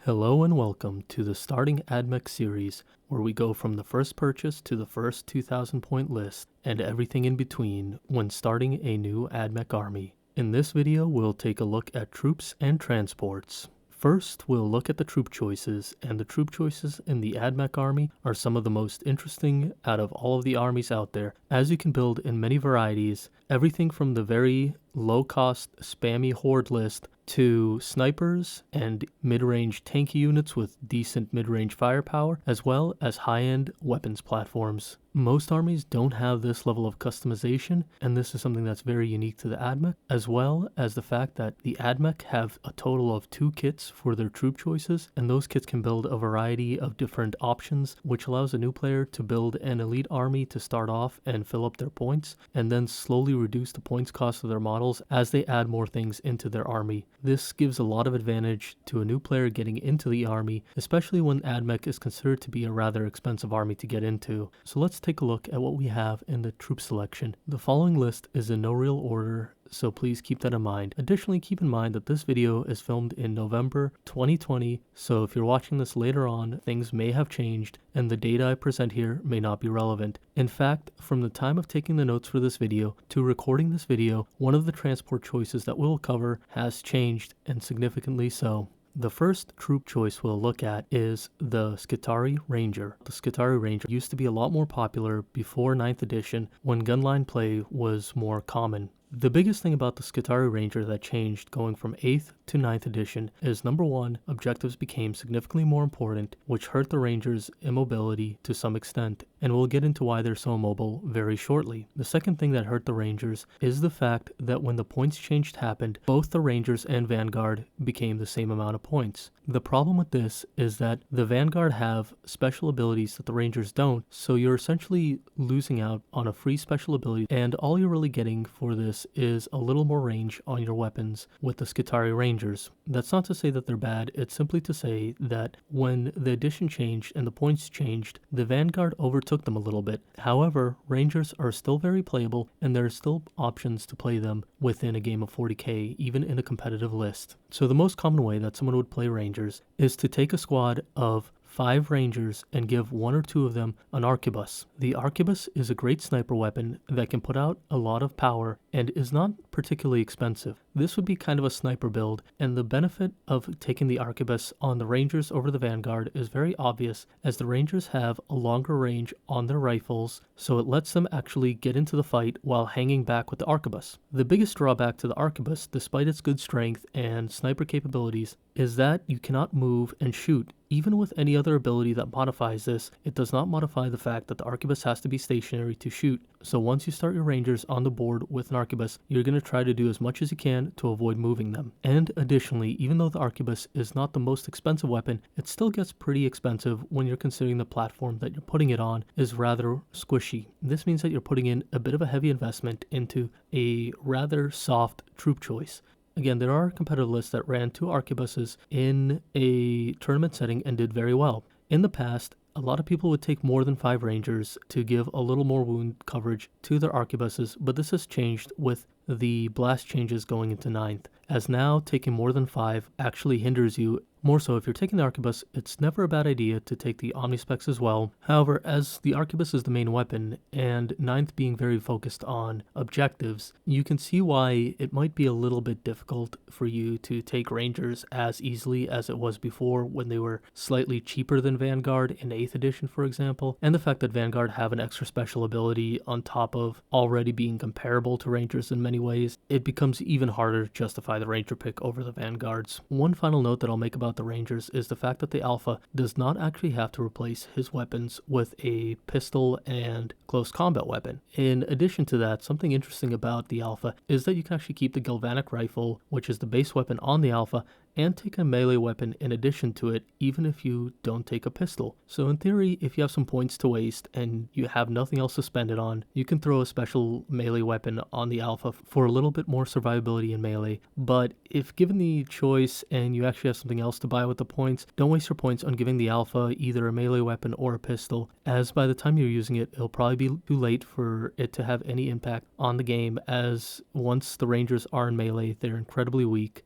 Hello and welcome to the Starting Admech series, where we go from the first purchase to the first 2,000 point list and everything in between when starting a new Admech army. In this video, we'll take a look at troops and transports. First, we'll look at the troop choices, and the troop choices in the Admech army are some of the most interesting out of all of the armies out there, as you can build in many varieties, everything from the very low-cost spammy horde list to snipers and mid-range tanky units with decent mid-range firepower, as well as high-end weapons platforms. Most armies don't have this level of customization, and this is something that's very unique to the Admech, as well as the fact that the Admech have a total of 2 kits for their troop choices, and those kits can build a variety of different options, which allows a new player to build an elite army to start off and fill up their points, and then slowly reduce the points cost of their models as they add more things into their army. This gives a lot of advantage to a new player getting into the army, especially when Admech is considered to be a rather expensive army to get into. So let's take a look at what we have in the troop selection. The following list is in no real order, so please keep that in mind. Additionally, keep in mind that this video is filmed in November 2020, so if you're watching this later on, things may have changed and the data I present here may not be relevant. In fact, from the time of taking the notes for this video to recording this video, one of the transport choices that we'll cover has changed, and significantly so. The first troop choice we'll look at is the Skitarii Ranger. The Skitarii Ranger used to be a lot more popular before 9th edition when gunline play was more common. The biggest thing about the Skitarii Ranger that changed going from 8th to 9th edition is number 1, objectives became significantly more important, which hurt the Ranger's immobility to some extent, and we'll get into why they're so immobile very shortly. The second thing that hurt the Rangers is the fact that when the points change happened, both the Rangers and Vanguard became the same amount of points. The problem with this is that the Vanguard have special abilities that the Rangers don't, so you're essentially losing out on a free special ability, and all you're really getting for this is a little more range on your weapons with the Skitarii Rangers. That's not to say that they're bad, it's simply to say that when the edition changed and the points changed, the Vanguard overtook them a little bit. However, Rangers are still very playable, and there are still options to play them within a game of 40k, even in a competitive list. So the most common way that someone would play Rangers is to take a squad of 5 Rangers and give 1 or 2 of them an arquebus. The arquebus is a great sniper weapon that can put out a lot of power and is not particularly expensive. This would be kind of a sniper build, and the benefit of taking the arquebus on the Rangers over the Vanguard is very obvious, as the Rangers have a longer range on their rifles, so it lets them actually get into the fight while hanging back with the arquebus. The biggest drawback to the arquebus, despite its good strength and sniper capabilities, is that you cannot move and shoot. Even with any other ability that modifies this, it does not modify the fact that the arquebus has to be stationary to shoot. So once you start your Rangers on the board with an arquebus, you're going to try to do as much as you can to avoid moving them. And additionally, even though the arquebus is not the most expensive weapon, it still gets pretty expensive when you're considering the platform that you're putting it on is rather squishy. This means that you're putting in a bit of a heavy investment into a rather soft troop choice. Again, there are competitive lists that ran 2 arquebuses in a tournament setting and did very well. In the past, a lot of people would take more than 5 Rangers to give a little more wound coverage to their arquebuses, but this has changed with the blast changes going into 9th, as now taking more than 5 actually hinders you. More so, if you're taking the arquebus, it's never a bad idea to take the omnispecs as well. However, as the arquebus is the main weapon, and 9th being very focused on objectives, you can see why it might be a little bit difficult for you to take Rangers as easily as it was before when they were slightly cheaper than Vanguard in 8th edition, for example, and the fact that Vanguard have an extra special ability on top of already being comparable to Rangers in many ways, it becomes even harder to justify the Ranger pick over the Vanguards. One final note that I'll make about the Rangers is the fact that the Alpha does not actually have to replace his weapons with a pistol and close combat weapon. In addition to that, something interesting about the Alpha is that you can actually keep the galvanic rifle, which is the base weapon on the Alpha, and take a melee weapon in addition to it, even if you don't take a pistol. So in theory, if you have some points to waste and you have nothing else to spend it on, you can throw a special melee weapon on the Alpha for a little bit more survivability in melee. But if given the choice and you actually have something else to buy with the points, don't waste your points on giving the Alpha either a melee weapon or a pistol, as by the time you're using it, it'll probably be too late for it to have any impact on the game, as once the Rangers are in melee, they're incredibly weak.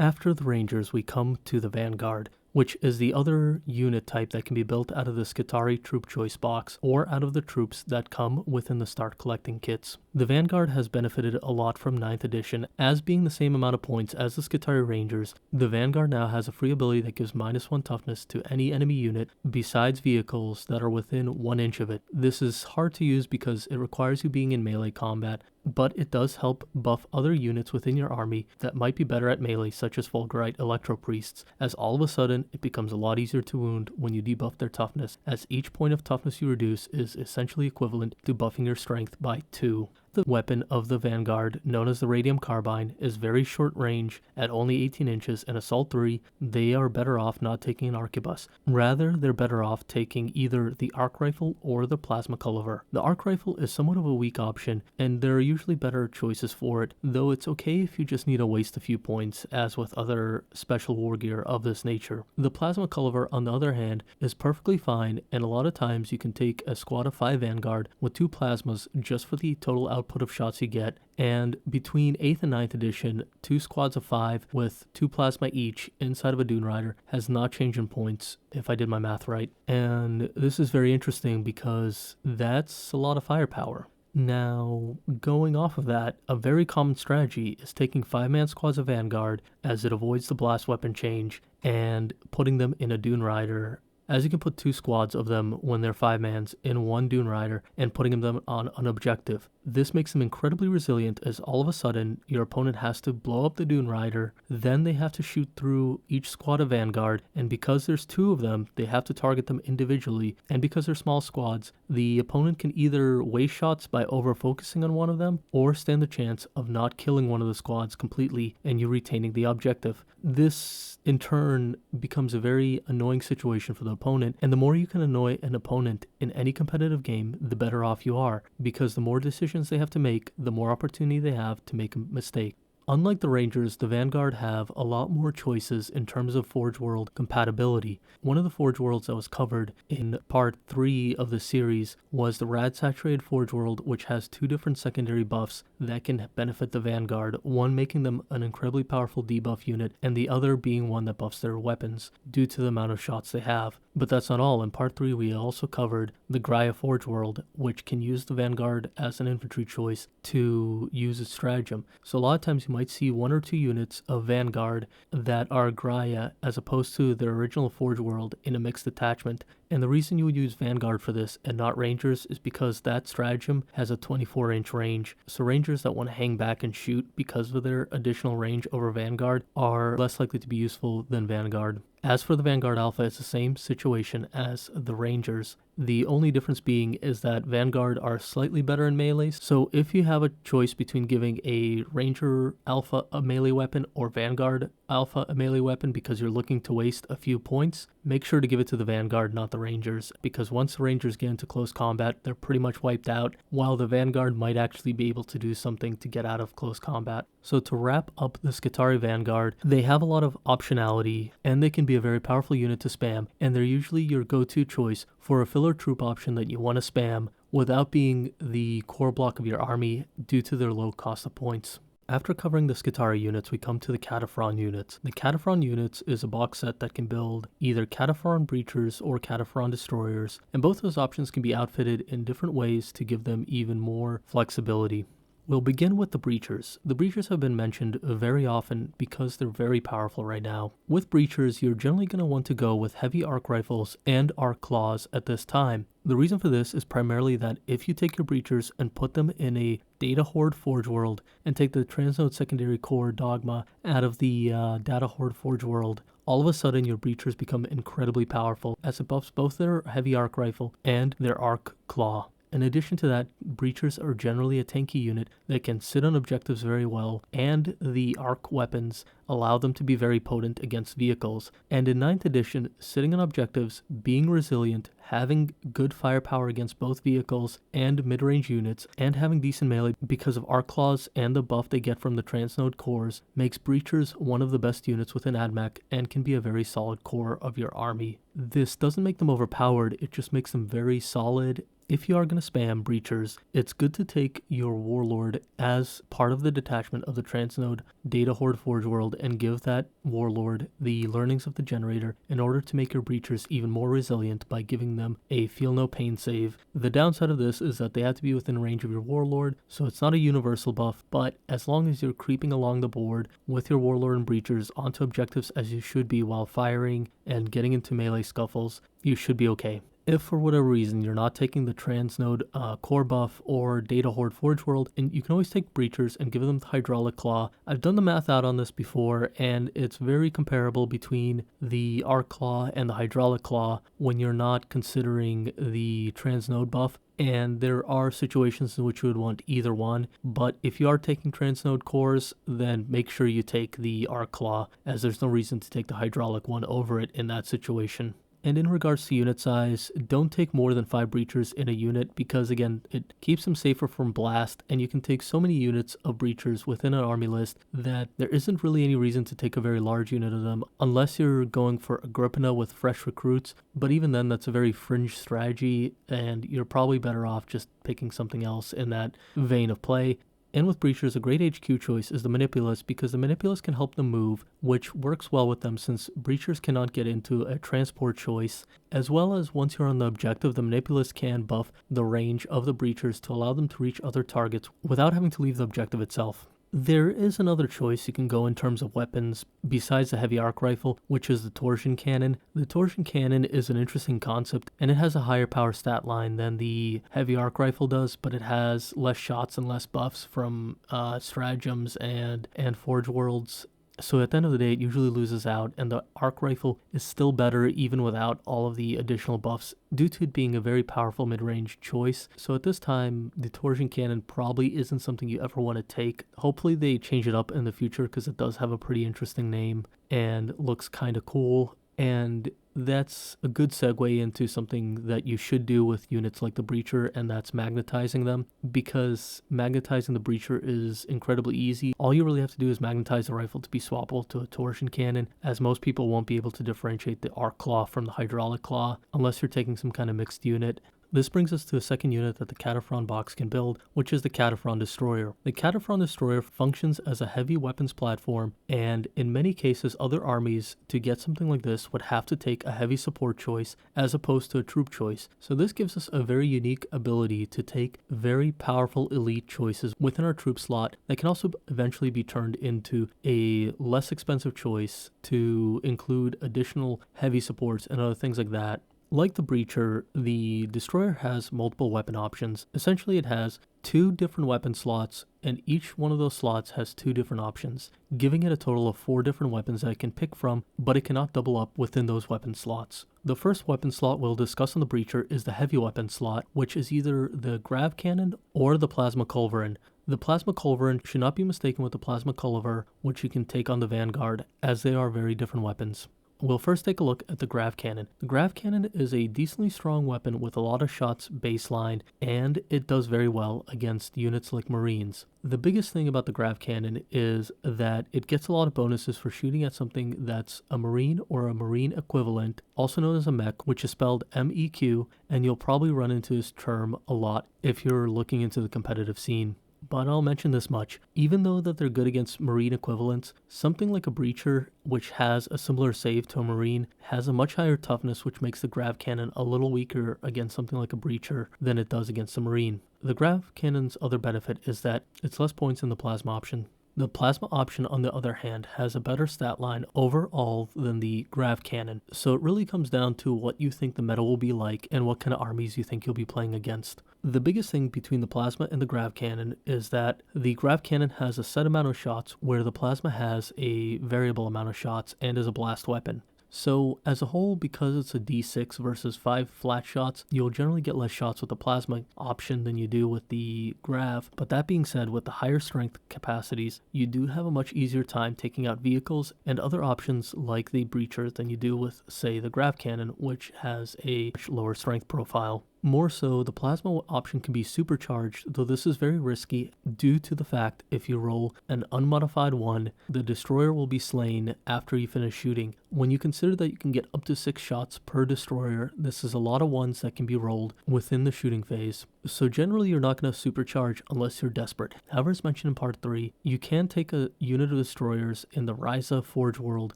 After the Rangers, we come to the Vanguard. which is the other unit type that can be built out of the Skitarii Troop Choice box or out of the troops that come within the Start Collecting kits. The Vanguard has benefited a lot from 9th edition, as being the same amount of points as the Skitarii Rangers. The Vanguard now has a free ability that gives -1 toughness to any enemy unit besides vehicles that are within 1 inch of it. This is hard to use because it requires you being in melee combat, but it does help buff other units within your army that might be better at melee, such as Fulgurite Electro Priests, as all of a sudden it becomes a lot easier to wound when you debuff their toughness, as each point of toughness you reduce is essentially equivalent to buffing your strength by 2. The weapon of the Vanguard, known as the Radium Carbine, is very short range at only 18 inches, and Assault 3, they are better off not taking an arquebus. Rather, they're better off taking either the Arc Rifle or the Plasma Culliver. The Arc Rifle is somewhat of a weak option, and there are usually better choices for it, though it's okay if you just need to waste a few points, as with other special war gear of this nature. The Plasma Culliver, on the other hand, is perfectly fine, and a lot of times you can take a squad of 5 Vanguard with 2 Plasmas just for the total output of shots you get, and between 8th and 9th edition, 2 squads of 5 with 2 plasma each inside of a Dune Rider has not changed in points, if I did my math right. And this is very interesting because that's a lot of firepower. Now, going off of that, a very common strategy is taking 5-man squads of Vanguard, as it avoids the blast weapon change, and putting them in a Dune Rider, as you can put 2 squads of them when they're 5-mans in 1 Dune Rider and putting them on an objective. This makes them incredibly resilient, as all of a sudden your opponent has to blow up the Dune Rider, then they have to shoot through each squad of Vanguard, and because there's 2 of them, they have to target them individually, and because they're small squads, the opponent can either waste shots by over-focusing on one of them, or stand the chance of not killing one of the squads completely and you retaining the objective. This, in turn, becomes a very annoying situation for the opponent, and the more you can annoy an opponent in any competitive game, the better off you are, because the more decisions they have to make, the more opportunity they have to make a mistake. Unlike the Rangers, the Vanguard have a lot more choices in terms of Forge World compatibility. One of the Forge Worlds that was covered in part 3 of the series was the Rad Saturated Forge World, which has 2 different secondary buffs that can benefit the Vanguard, one making them an incredibly powerful debuff unit, and the other being one that buffs their weapons due to the amount of shots they have. But that's not all. In part 3 we also covered the Graia Forge World, which can use the Vanguard as an infantry choice to use its stratagem. So a lot of times you might see 1 or 2 units of Vanguard that are Graia as opposed to their original Forge World in a mixed attachment. And the reason you would use Vanguard for this and not Rangers is because that stratagem has a 24-inch range. So Rangers that want to hang back and shoot because of their additional range over Vanguard are less likely to be useful than Vanguard. As for the Vanguard Alpha, it's the same situation as the Rangers. The only difference being is that Vanguard are slightly better in melee, so if you have a choice between giving a Ranger Alpha a melee weapon or Vanguard Alpha a melee weapon because you're looking to waste a few points, make sure to give it to the Vanguard, not the Rangers, because once the Rangers get into close combat, they're pretty much wiped out, while the Vanguard might actually be able to do something to get out of close combat. So to wrap up the Skitarii Vanguard, they have a lot of optionality, and they can be a very powerful unit to spam, and they're usually your go-to choice for a filler troop option that you want to spam without being the core block of your army due to their low cost of points. After covering the Skitarii units, we come to the Kataphron units. The Kataphron units is a box set that can build either Kataphron Breachers or Kataphron Destroyers, and both those options can be outfitted in different ways to give them even more flexibility. We'll begin with the Breachers. The Breachers have been mentioned very often because they're very powerful right now. With Breachers, you're generally going to want to go with heavy arc rifles and arc claws at this time. The reason for this is primarily that if you take your Breachers and put them in a Data Horde Forge World and take the Transnode Secondary Core Dogma out of the Data Horde Forge World, all of a sudden your Breachers become incredibly powerful as it buffs both their heavy arc rifle and their arc claw. In addition to that, Breachers are generally a tanky unit that can sit on objectives very well, and the arc weapons allow them to be very potent against vehicles. And in 9th edition, sitting on objectives, being resilient, having good firepower against both vehicles and mid-range units, and having decent melee because of arc claws and the buff they get from the Transnode cores makes Breachers one of the best units within Admech and can be a very solid core of your army. This doesn't make them overpowered, it just makes them very solid if you are going to spam breachers, it's good to take your warlord as part of the detachment of the transnode data horde forge world and give that warlord the learnings of the generator in order to make your breachers even more resilient by giving them a feel no pain save. The downside of this is that they have to be within range of your warlord, so it's not a universal buff, but as long as you're creeping along the board with your warlord and breachers onto objectives as you should be while firing and getting into melee scuffles, you should be okay. If for whatever reason you're not taking the transnode core buff or data horde forge world, and you can always take breachers and give them the hydraulic claw. I've done the math out on this before, and it's very comparable between the arc claw and the hydraulic claw when you're not considering the transnode buff. And there are situations in which you would want either one, but if you are taking transnode cores, then make sure you take the arc claw, as there's no reason to take the hydraulic one over it in that situation. And in regards to unit size, don't take more than 5 breachers in a unit because, again, it keeps them safer from blast, and you can take so many units of breachers within an army list that there isn't really any reason to take a very large unit of them unless you're going for Agrippina with fresh recruits, but even then that's a very fringe strategy and you're probably better off just picking something else in that vein of play. And with breachers, a great HQ choice is the Manipulus because the Manipulus can help them move, which works well with them since breachers cannot get into a transport choice, as well as once you're on the objective, the Manipulus can buff the range of the breachers to allow them to reach other targets without having to leave the objective itself. There is another choice you can go in terms of weapons besides the heavy arc rifle, which is the torsion cannon. The torsion cannon is an interesting concept, and it has a higher power stat line than the heavy arc rifle does, but it has less shots and less buffs from stratagems and forge worlds. So at the end of the day, it usually loses out, and the arc rifle is still better even without all of the additional buffs due to it being a very powerful mid-range choice. So at this time, the torsion cannon probably isn't something you ever want to take. Hopefully they change it up in the future because it does have a pretty interesting name and looks kind of cool. And that's a good segue into something that you should do with units like the Breacher, and that's magnetizing them, because magnetizing the Breacher is incredibly easy. All you really have to do is magnetize the rifle to be swappable to a torsion cannon, as most people won't be able to differentiate the arc claw from the hydraulic claw unless you're taking some kind of mixed unit. This brings us to a second unit that the Kataphron box can build, which is the Kataphron Destroyer. The Kataphron Destroyer functions as a heavy weapons platform, and in many cases other armies to get something like this would have to take a heavy support choice as opposed to a troop choice. So this gives us a very unique ability to take very powerful elite choices within our troop slot that can also eventually be turned into a less expensive choice to include additional heavy supports and other things like that. Like the Breacher, the Destroyer has multiple weapon options. Essentially, it has 2 different weapon slots, and each one of those slots has 2 different options, giving it a total of 4 different weapons that it can pick from, but it cannot double up within those weapon slots. The first weapon slot we'll discuss on the Breacher is the heavy weapon slot, which is either the Grav Cannon or the Plasma Culverin. The Plasma Culverin should not be mistaken with the Plasma Culver, which you can take on the Vanguard, as they are very different weapons. We'll first take a look at the Grav Cannon. The Grav Cannon is a decently strong weapon with a lot of shots baseline, and it does very well against units like Marines. The biggest thing about the Grav Cannon is that it gets a lot of bonuses for shooting at something that's a Marine or a Marine equivalent, also known as a mech, which is spelled MEQ, and you'll probably run into this term a lot if you're looking into the competitive scene. But I'll mention this much, even though that they're good against Marine equivalents, something like a Breacher, which has a similar save to a Marine, has a much higher toughness, which makes the Grav Cannon a little weaker against something like a Breacher than it does against a Marine. The Grav Cannon's other benefit is that it's less points in the Plasma option. The Plasma option, on the other hand, has a better stat line overall than the Grav Cannon, so it really comes down to what you think the meta will be like and what kind of armies you think you'll be playing against. The biggest thing between the Plasma and the Grav Cannon is that the Grav Cannon has a set amount of shots, where the Plasma has a variable amount of shots and is a blast weapon. So as a whole, because it's a D6 versus 5 flat shots, you'll generally get less shots with the Plasma option than you do with the Grav. But that being said, with the higher strength capacities, you do have a much easier time taking out vehicles and other options like the Breacher than you do with, say, the Grav Cannon, which has a much lower strength profile. More so, the plasma option can be supercharged, though this is very risky due to the fact if you roll an unmodified 1, the destroyer will be slain after you finish shooting. When you consider that you can get up to 6 shots per destroyer, this is a lot of ones that can be rolled within the shooting phase. So generally you're not going to supercharge unless you're desperate. However, as mentioned in part 3, you can take a unit of destroyers in the Ryza Forge world,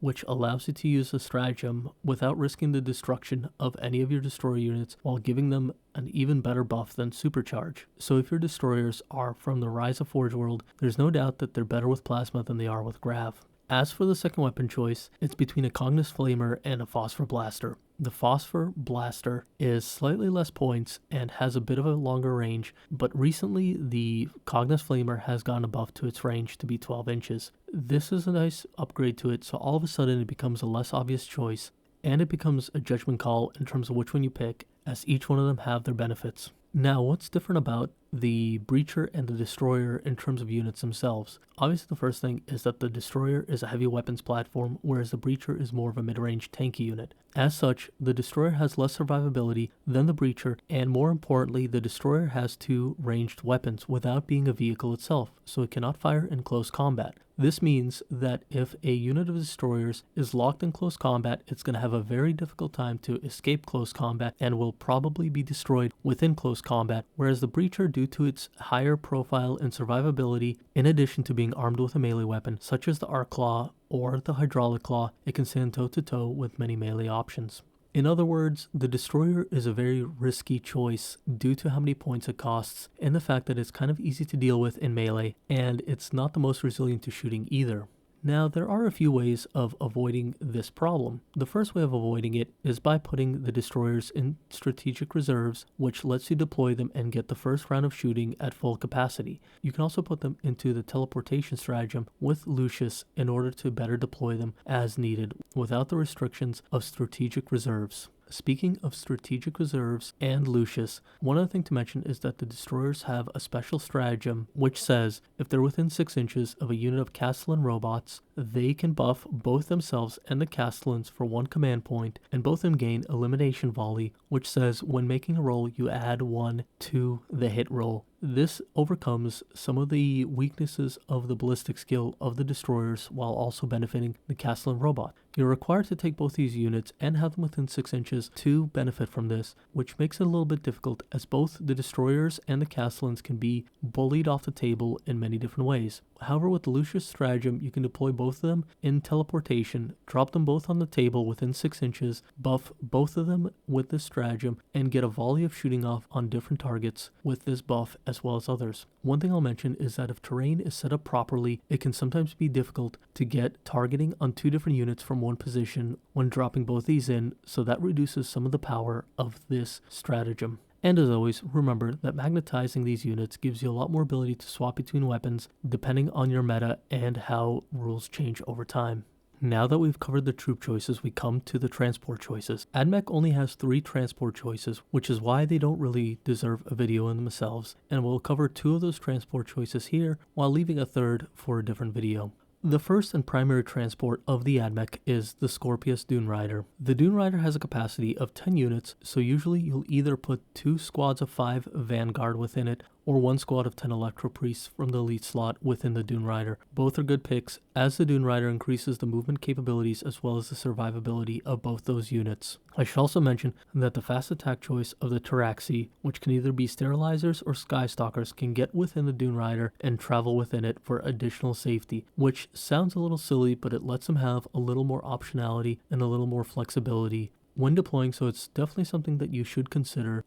which allows you to use a stratagem without risking the destruction of any of your destroyer units while giving them an even better buff than supercharge. So if your destroyers are from the Ryza Forge world, there's no doubt that they're better with plasma than they are with grav. As for the second weapon choice, it's between a Cognis Flamer and a Phosphor Blaster. The Phosphor Blaster is slightly less points and has a bit of a longer range, but recently the Cognis Flamer has gotten a buff to its range to be 12 inches. This is a nice upgrade to it, so all of a sudden it becomes a less obvious choice, and it becomes a judgment call in terms of which one you pick, as each one of them have their benefits. Now, what's different about the Breacher and the Destroyer in terms of units themselves? Obviously, the first thing is that the Destroyer is a heavy weapons platform, whereas the Breacher is more of a mid-range tanky unit. As such, the Destroyer has less survivability than the Breacher, and more importantly, the Destroyer has 2 ranged weapons without being a vehicle itself, so it cannot fire in close combat. This means that if a unit of destroyers is locked in close combat, it's going to have a very difficult time to escape close combat and will probably be destroyed within close combat, whereas the Breacher, due to its higher profile and survivability, in addition to being armed with a melee weapon such as the Arc Claw or the Hydraulic Claw, it can stand toe-to-toe with many melee options. In other words, the Destroyer is a very risky choice due to how many points it costs and the fact that it's kind of easy to deal with in melee, and it's not the most resilient to shooting either. Now, there are a few ways of avoiding this problem. The first way of avoiding it is by putting the destroyers in strategic reserves, which lets you deploy them and get the first round of shooting at full capacity. You can also put them into the teleportation stratagem with Lucius in order to better deploy them as needed without the restrictions of strategic reserves. Speaking of strategic reserves and Lucius, one other thing to mention is that the destroyers have a special stratagem which says if they're within 6 inches of a unit of Castellan robots, they can buff both themselves and the Castellans for 1 command point, and both of them gain Elimination Volley, which says when making a roll you add 1 to the hit roll. This overcomes some of the weaknesses of the ballistic skill of the destroyers while also benefiting the Castellan robot. You're required to take both these units and have them within 6 inches to benefit from this, which makes it a little bit difficult as both the destroyers and the Castellans can be bullied off the table in many different ways. However, with the Lucius stratagem, you can deploy both of them in teleportation, drop them both on the table within 6 inches, buff both of them with this stratagem, and get a volley of shooting off on different targets with this buff as well as others. One thing I'll mention is that if terrain is set up properly, it can sometimes be difficult to get targeting on 2 different units from one position when dropping both these in, so that reduces some of the power of this stratagem. And as always, remember that magnetizing these units gives you a lot more ability to swap between weapons depending on your meta and how rules change over time. Now that we've covered the troop choices, we come to the transport choices. Admech only has 3 transport choices, which is why they don't really deserve a video in themselves, and we'll cover 2 of those transport choices here while leaving a third for a different video. The first and primary transport of the Admech is the Scorpius Dune Rider. The Dune Rider has a capacity of 10 units, so usually you'll either put 2 squads of 5 Vanguard within it, or 1 squad of 10 Electro Priests from the elite slot within the Dune Rider. Both are good picks, as the Dune Rider increases the movement capabilities as well as the survivability of both those units. I should also mention that the fast attack choice of the Taraxi, which can either be Sterilizers or Skystalkers, can get within the Dune Rider and travel within it for additional safety, which sounds a little silly, but it lets them have a little more optionality and a little more flexibility when deploying, so it's definitely something that you should consider.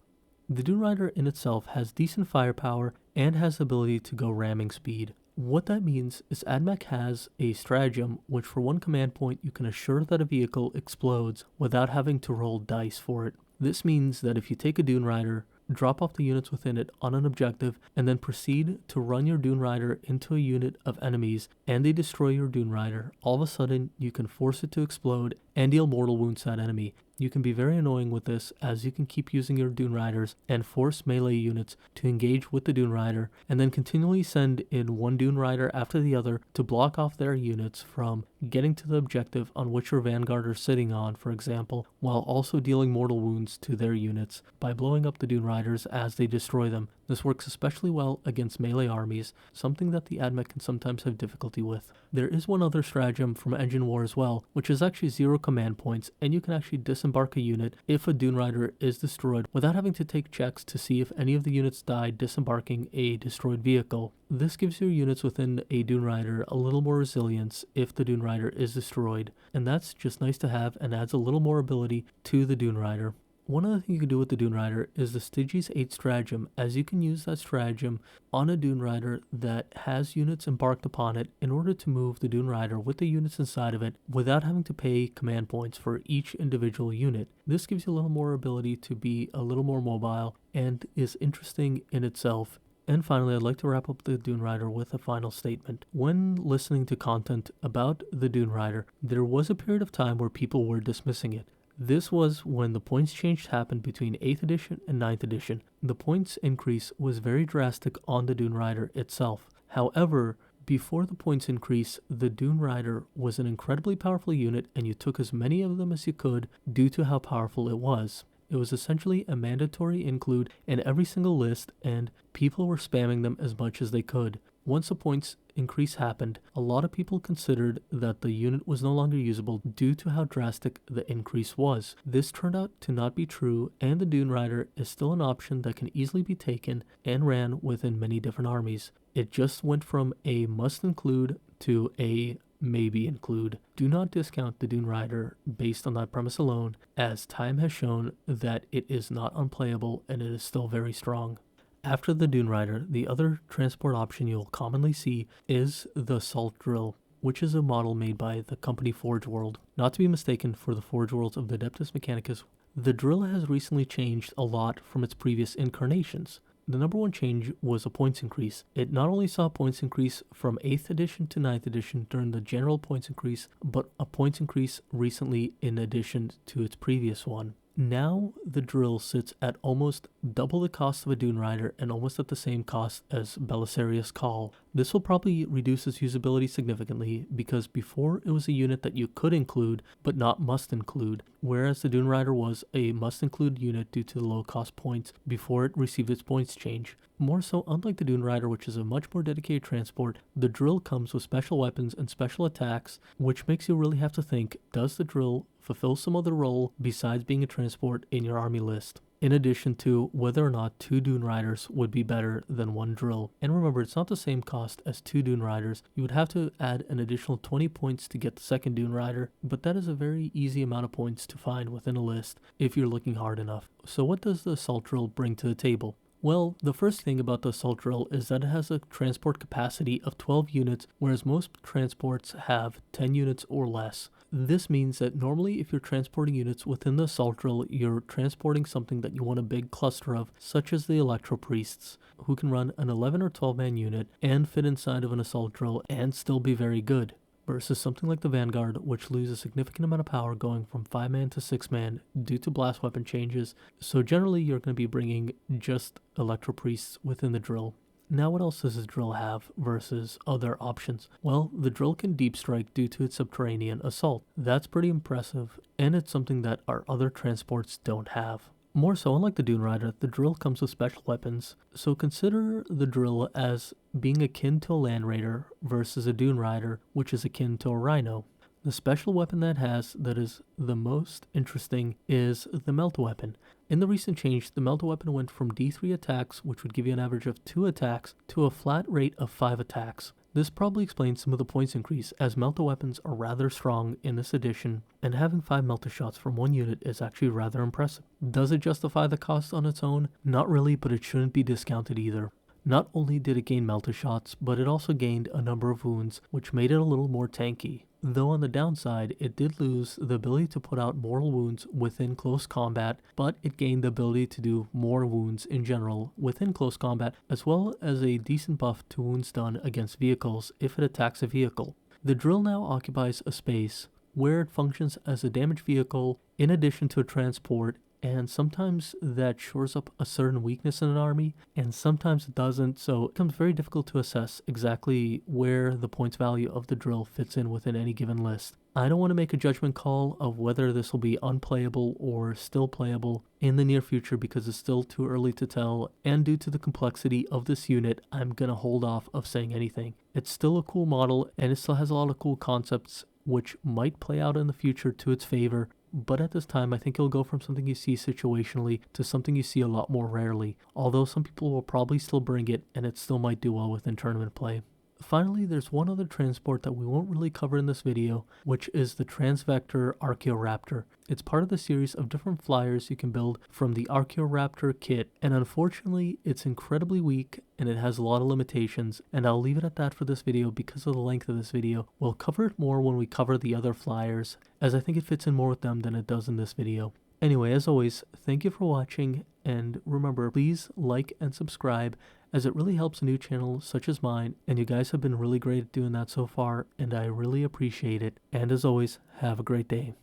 The Dune Rider in itself has decent firepower and has the ability to go ramming speed. What that means is Admech has a stratagem which for 1 command point you can assure that a vehicle explodes without having to roll dice for it. This means that if you take a Dune Rider, drop off the units within it on an objective, and then proceed to run your Dune Rider into a unit of enemies and they destroy your Dune Rider, all of a sudden you can force it to explode and deal mortal wounds to that enemy. You can be very annoying with this, as you can keep using your Dune Riders and force melee units to engage with the Dune Rider, and then continually send in one Dune Rider after the other to block off their units from getting to the objective on which your Vanguard are sitting on, for example, while also dealing mortal wounds to their units by blowing up the Dune Riders as they destroy them. This works especially well against melee armies, something that the Admech can sometimes have difficulty with. There is one other stratagem from Engine War as well, which is actually 0 command points, and you can actually disembark a unit if a Dune Rider is destroyed without having to take checks to see if any of the units died disembarking a destroyed vehicle. This gives your units within a Dune Rider a little more resilience if the Dune Rider is destroyed, and that's just nice to have and adds a little more ability to the Dune Rider. One other thing you can do with the Dune Rider is the Stygies 8 stratagem, as you can use that stratagem on a Dune Rider that has units embarked upon it in order to move the Dune Rider with the units inside of it without having to pay command points for each individual unit. This gives you a little more ability to be a little more mobile and is interesting in itself. And finally, I'd like to wrap up the Dune Rider with a final statement. When listening to content about the Dune Rider, there was a period of time where people were dismissing it. This was when the points change happened between 8th edition and 9th edition. The points increase was very drastic on the Dune Rider itself. However, before the points increase, the Dune Rider was an incredibly powerful unit, and you took as many of them as you could due to how powerful it was. It was essentially a mandatory include in every single list, and people were spamming them as much as they could. Once the points increase happened, a lot of people considered that the unit was no longer usable due to how drastic the increase was. This turned out to not be true, and the Dune Rider is still an option that can easily be taken and ran within many different armies. It just went from a must include to a maybe include. Do not discount the Dune Rider based on that premise alone, as time has shown that it is not unplayable and it is still very strong. After the Dune Rider, the other transport option you'll commonly see is the Assault Drill, which is a model made by the company Forge World, not to be mistaken for the Forge Worlds of the Adeptus Mechanicus. The drill has recently changed a lot from its previous incarnations. The number one change was a points increase. It not only saw points increase from 8th edition to 9th edition during the general points increase, but a points increase recently in addition to its previous one. Now the drill sits at almost double the cost of a Dune Rider and almost at the same cost as Belisarius Call. This will probably reduce its usability significantly, because before it was a unit that you could include but not must include, whereas the Dune Rider was a must include unit due to the low cost points before it received its points change. More so, unlike the Dune Rider, which is a much more dedicated transport, the drill comes with special weapons and special attacks, which makes you really have to think, does the drill fulfill some other role besides being a transport in your army list? In addition to whether or not 2 Dune Riders would be better than 1 drill. And remember, it's not the same cost as 2 Dune Riders. You would have to add an additional 20 points to get the second Dune Rider, but that is a very easy amount of points to find within a list if you're looking hard enough. So what does the Assault Drill bring to the table? Well, the first thing about the Assault Drill is that it has a transport capacity of 12 units, whereas most transports have 10 units or less. This means that normally if you're transporting units within the Assault Drill, you're transporting something that you want a big cluster of, such as the Electro Priests, who can run an 11 or 12 man unit and fit inside of an Assault Drill and still be very good, versus something like the Vanguard, which loses a significant amount of power going from 5-man to 6-man due to blast weapon changes. So generally you're going to be bringing just Electro Priests within the drill. Now what else does the drill have versus other options? Well, the drill can deep strike due to its subterranean assault. That's pretty impressive, and it's something that our other transports don't have. More so, unlike the Dune Rider, the drill comes with special weapons, so consider the drill as being akin to a Land Raider versus a Dune Rider, which is akin to a Rhino. The special weapon that has that is the most interesting is the Melt Weapon. In the recent change, the Melt Weapon went from D3 attacks, which would give you an average of 2 attacks, to a flat rate of 5 attacks. This probably explains some of the points increase, as Melta weapons are rather strong in this edition, and having 5 Melta shots from one unit is actually rather impressive. Does it justify the cost on its own? Not really, but it shouldn't be discounted either. Not only did it gain Melta shots, but it also gained a number of wounds, which made it a little more tanky. Though on the downside, it did lose the ability to put out mortal wounds within close combat, but it gained the ability to do more wounds in general within close combat, as well as a decent buff to wounds done against vehicles if it attacks a vehicle. The drill now occupies a space where it functions as a damaged vehicle in addition to a transport, and sometimes that shores up a certain weakness in an army, and sometimes it doesn't, so it becomes very difficult to assess exactly where the points value of the drill fits in within any given list. I don't want to make a judgment call of whether this will be unplayable or still playable in the near future because it's still too early to tell, and due to the complexity of this unit, I'm gonna hold off of saying anything. It's still a cool model, and it still has a lot of cool concepts which might play out in the future to its favor, but at this time I think it'll go from something you see situationally to something you see a lot more rarely, although some people will probably still bring it and it still might do well within tournament play. Finally, there's one other transport that we won't really cover in this video, which is the Transvector Archaeoraptor. It's part of the series of different flyers you can build from the Archaeoraptor kit, and unfortunately it's incredibly weak and it has a lot of limitations, and I'll leave it at that for this video because of the length of this video. We'll cover it more when we cover the other flyers, as I think it fits in more with them than it does in this video. Anyway, as always, thank you for watching, and remember, please like and subscribe, as it really helps a new channel such as mine, and you guys have been really great at doing that so far, and I really appreciate it. And as always, have a great day.